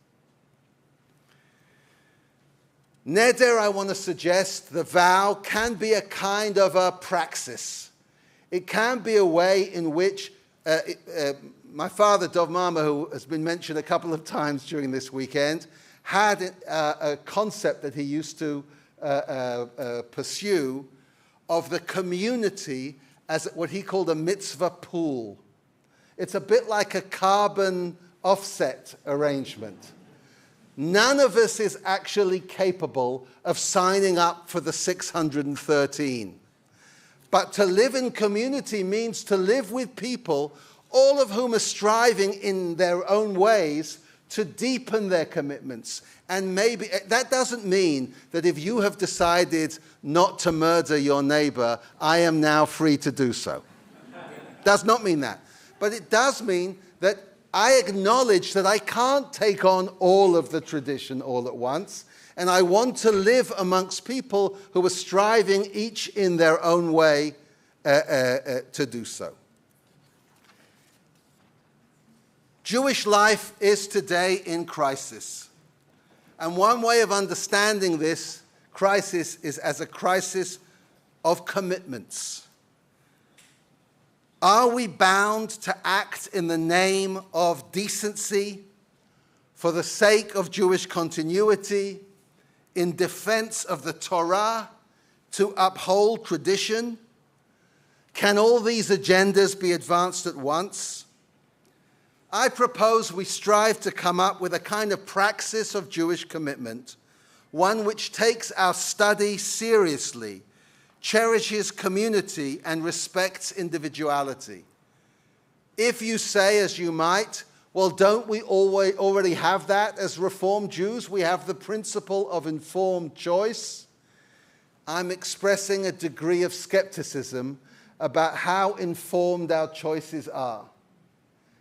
Neder, I want to suggest, the vow, can be a kind of a praxis. It can be a way in which my father, Dov Marmur, who has been mentioned a couple of times during this weekend, had a concept that he used to pursue of the community as what he called a mitzvah pool. It's a bit like a carbon offset arrangement. None of us is actually capable of signing up for the 613. But to live in community means to live with people, all of whom are striving in their own ways to deepen their commitments. And maybe that doesn't mean that if you have decided not to murder your neighbor, I am now free to do so. Does not mean that. But it does mean that I acknowledge that I can't take on all of the tradition all at once, and I want to live amongst people who are striving each in their own way to do so. Jewish life is today in crisis. And one way of understanding this crisis is as a crisis of commitments. Are we bound to act in the name of decency, for the sake of Jewish continuity, in defense of the Torah, to uphold tradition? Can all these agendas be advanced at once? I propose we strive to come up with a kind of praxis of Jewish commitment, one which takes our study seriously, cherishes community, and respects individuality. If you say, as you might, well, don't we already have that as Reformed Jews? We have the principle of informed choice. I'm expressing a degree of skepticism about how informed our choices are,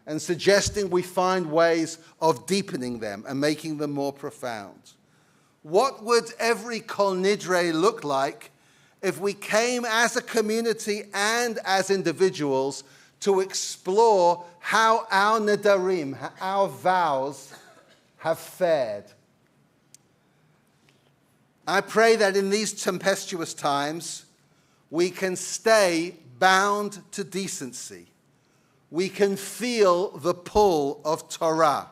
and suggesting we find ways of deepening them and making them more profound. What would every Kol Nidre look like if we came as a community and as individuals to explore how our nedarim, our vows, have fared? I pray that in these tempestuous times, we can stay bound to decency. We can feel the pull of Torah.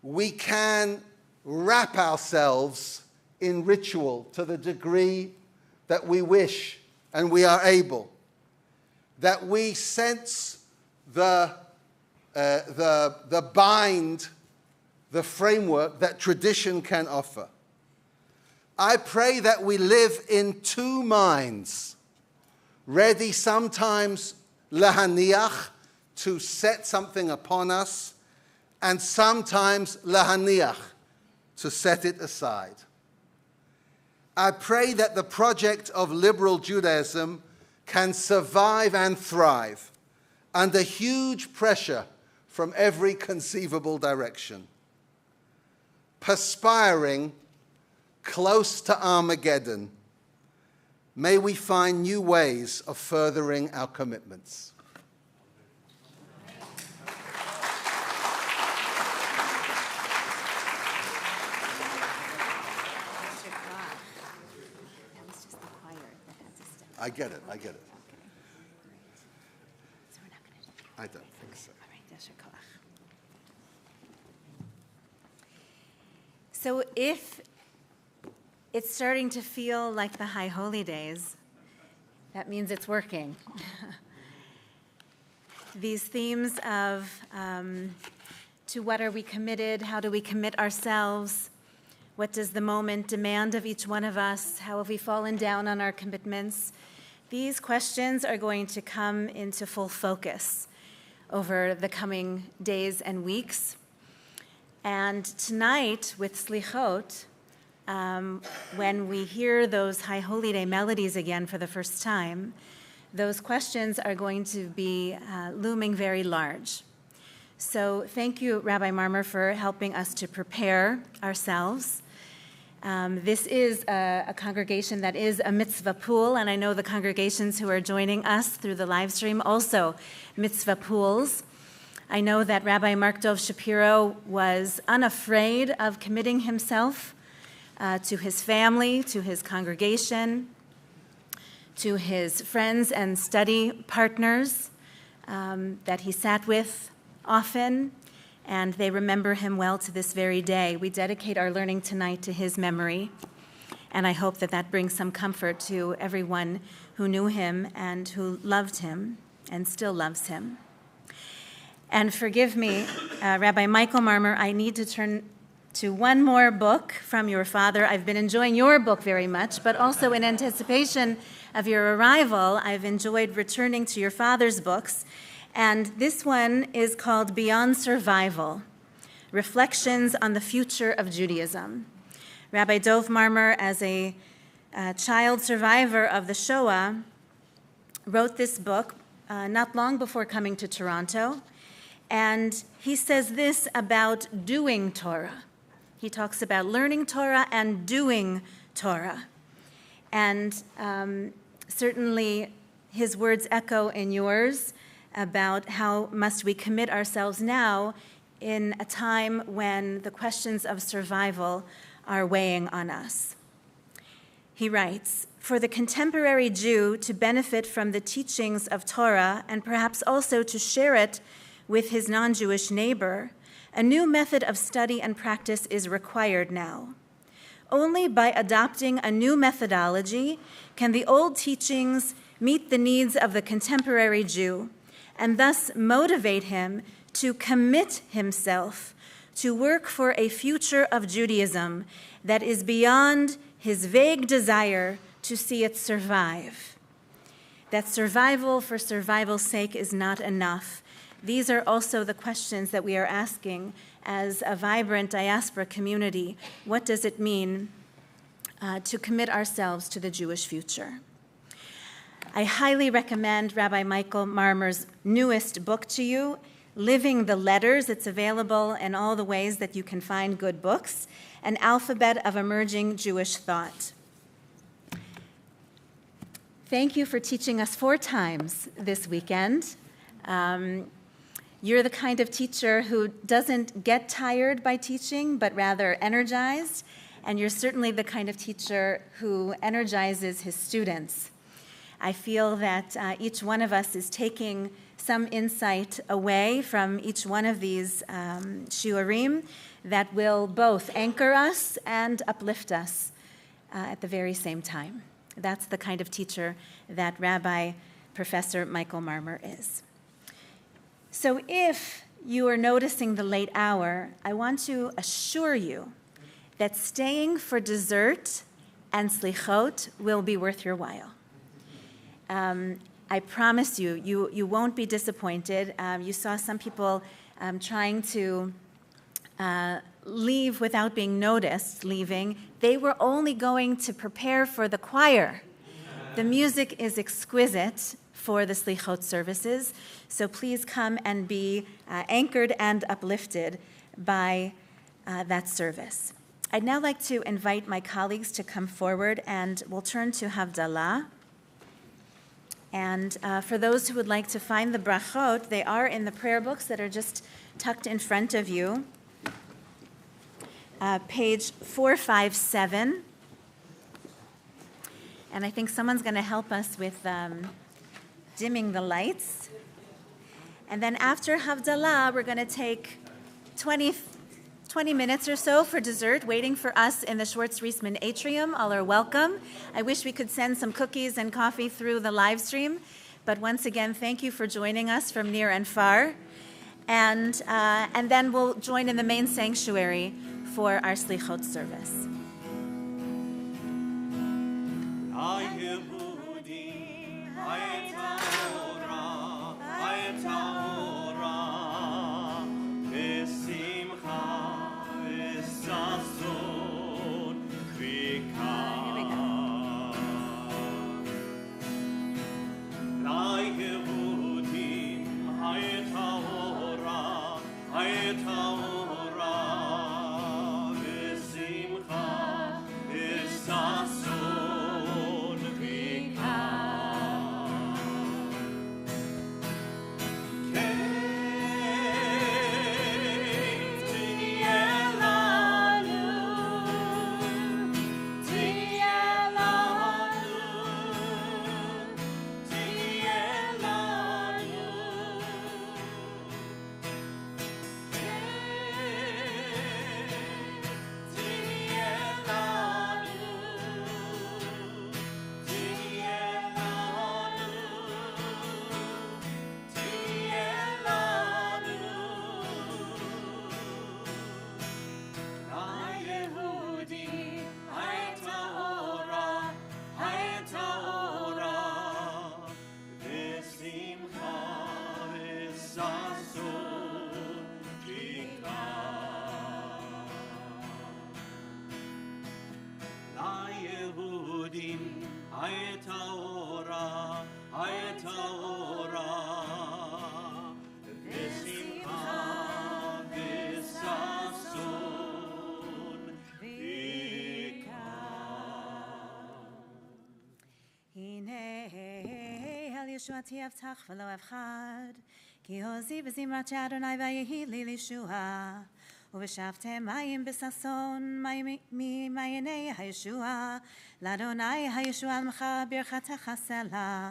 We can wrap ourselves in ritual to the degree that we wish and we are able. That we sense the bind, the framework that tradition can offer. I pray that we live in two minds, ready sometimes lahaniach, to set something upon us, and sometimes lahaniach, to set it aside. I pray that the project of liberal Judaism can survive and thrive under huge pressure from every conceivable direction. Perspiring close to Armageddon, may we find new ways of furthering our commitments. I get it. So we're not going to do it. I don't think so. All right, Yasher Koach. So if it's starting to feel like the High Holy Days, that means it's working. These themes of to what are we committed, how do we commit ourselves, what does the moment demand of each one of us, how have we fallen down on our commitments, these questions are going to come into full focus over the coming days and weeks. And tonight with Selichot, when we hear those High Holy Day melodies again for the first time, those questions are going to be looming very large. So thank you, Rabbi Marmur, for helping us to prepare ourselves. This is a congregation that is a mitzvah pool, and I know the congregations who are joining us through the live stream also mitzvah pools. I know that Rabbi Mark Dov Shapiro was unafraid of committing himself to his family, to his congregation, to his friends and study partners that he sat with often, and they remember him well to this very day. We dedicate our learning tonight to his memory, and I hope that that brings some comfort to everyone who knew him and who loved him and still loves him. And forgive me, Rabbi Michael Marmur, I need to turn to one more book from your father. I've been enjoying your book very much, but also in anticipation of your arrival, I've enjoyed returning to your father's books. And this one is called Beyond Survival, Reflections on the Future of Judaism. Rabbi Dov Marmur, as a child survivor of the Shoah, wrote this book not long before coming to Toronto. And he says this about doing Torah. He talks about learning Torah and doing Torah. And certainly his words echo in yours about how must we commit ourselves now in a time when the questions of survival are weighing on us. He writes, for the contemporary Jew to benefit from the teachings of Torah and perhaps also to share it with his non-Jewish neighbor, a new method of study and practice is required now. Only by adopting a new methodology can the old teachings meet the needs of the contemporary Jew and thus motivate him to commit himself to work for a future of Judaism that is beyond his vague desire to see it survive. That survival for survival's sake is not enough. These are also the questions that we are asking as a vibrant diaspora community. What does it mean to commit ourselves to the Jewish future? I highly recommend Rabbi Michael Marmur's newest book to you, Living the Letters. It's available in all the ways that you can find good books, An Alphabet of Emerging Jewish Thought. Thank you for teaching us 4 times this weekend. You're the kind of teacher who doesn't get tired by teaching, but rather energized, and you're certainly the kind of teacher who energizes his students. I feel that each one of us is taking some insight away from each one of these shiurim that will both anchor us and uplift us at the very same time. That's the kind of teacher that Rabbi Professor Michael Marmur is. So if you are noticing the late hour, I want to assure you that staying for dessert and slichot will be worth your while. I promise you, you won't be disappointed. You saw some people trying to leave without being noticed, leaving. They were only going to prepare for the choir. The music is exquisite for the slichot services, so please come and be anchored and uplifted by that service. I'd now like to invite my colleagues to come forward, and we'll turn to Havdalah. And for those who would like to find the brachot, they are in the prayer books that are just tucked in front of you. Page 457. And I think someone's going to help us with dimming the lights. And then after Havdalah, we're going to take 20 minutes or so for dessert, waiting for us in the Schwartz-Reisman atrium. All are welcome. I wish we could send some cookies and coffee through the live stream. But once again, thank you for joining us from near and far. And then we'll join in the main sanctuary for our Slichot service. ישועתי אבטח ולא אבחד, כי עוזי בזמרת אדוני ויהי לי לישועה. ובשפתם מים בששון, מעייני הישועה, לאדוני הישועה עמך ברכתך סלע.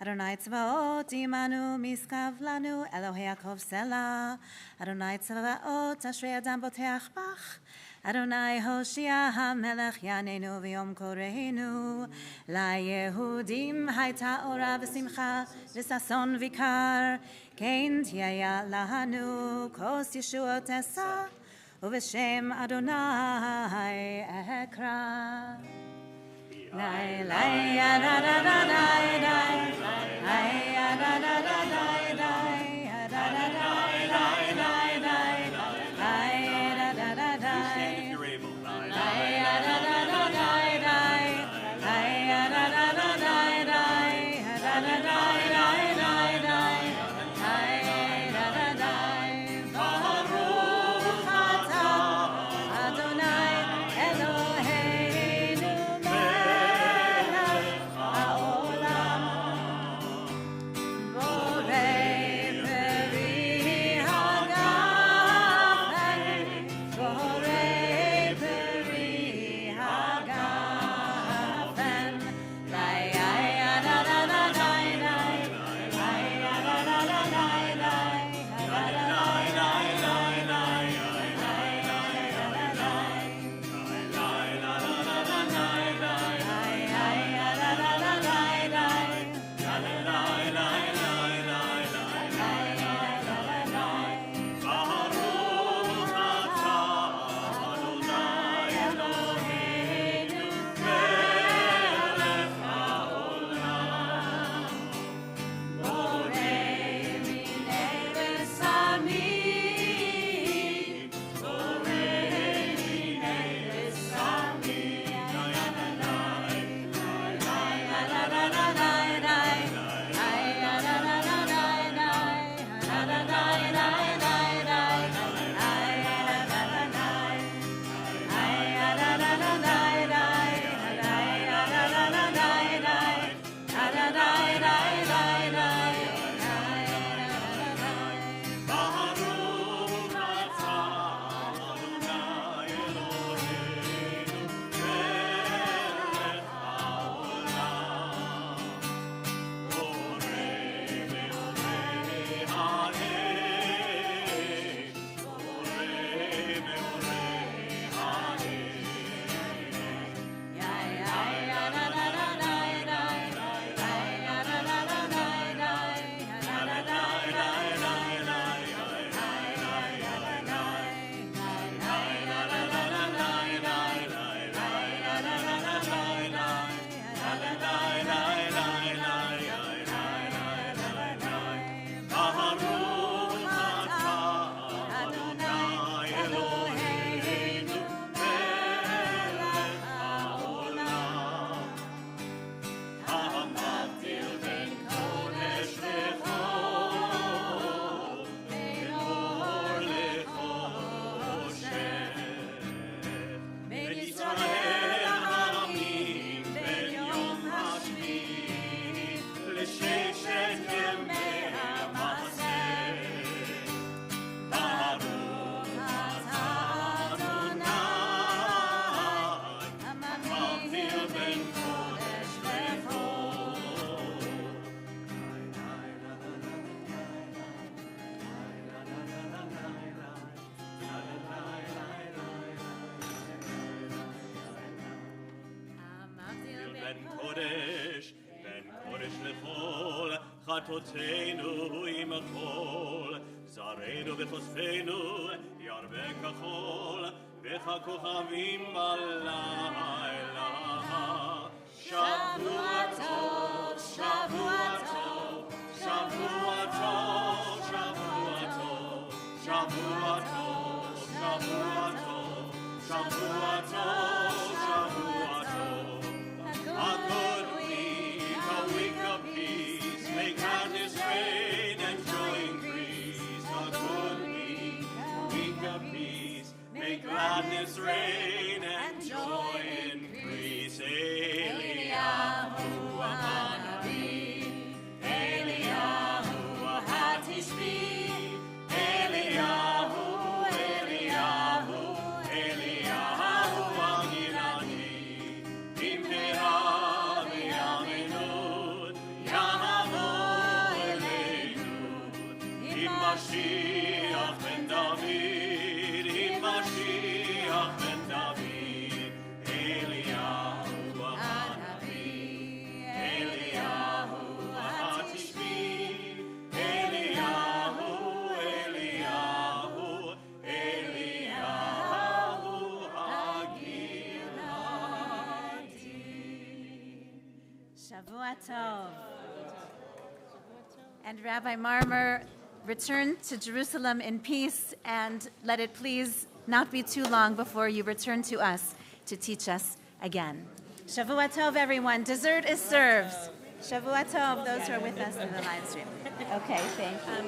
אדוני צבאות עמנו, משכב לנו, אלוהי יעקב סלע. אדוני צבאות, אשרי אדם בוטח בך. אדוני הושיע המלך יעננו ויום קוראנו. ליהודים הייתה אורה ושמחה וששון ויקר, כן תהיה לנו כוס ישועות אשא, ובשם אדוני אקרא. Lai lai ya da da da dai dai, lai ya da da da dai dai, da da dai dai dai dai, lai da da da dai, lai ya da da da dai dai, lai ya da da da dai dai, da da dai dai dai dai, lai da da dai. Baruch atah Adonai Eloheinu melech haolam, borei peri hagafen, borei peri hagafen. Lai ya da da da dai dai, lai ya da da da dai dai, da da dai dai dai dai, lai da da da dai, lai ya da da da dai dai, Baruch atah Adonai Eloheinu melech haolam, borei minei besamim, borei minei besamim. Baruch atah Adonai Eloheinu melech haolam, borei meorei ha'eh, borei meorei Baruch atah Adonai Eloheinu melech haolam, המבדיל בין קודש לחול, בין אור לחושך, בין ישראל העמים, בין יום השביעי לששת ימי המעשה. ברוך אתה אדוני, המבדיל בין קודש לחול. בין קודש לחול, חטאותינו עם החול, זרענו וחושפנו ירבה כחול, וככוכבים בלילה. שבוע טוב, שבוע טוב, שבוע טוב, שבוע טוב, שבוע טוב, שבוע טוב, שבוע טוב, שבוע טוב. A good week, a week of peace, may kindness reign and joy increase. A good week of peace, may gladness reign and joy increase. Eliyahu Hanavi, Eliyahu Hatishbi, Eliyahu Tov. And Rabbi Marmur, return to Jerusalem in peace, and let it please not be too long before you return to us to teach us again. Shavua Tov, everyone. Dessert is served. Shavua Tov, those who are with us in the live stream. Okay, thank you.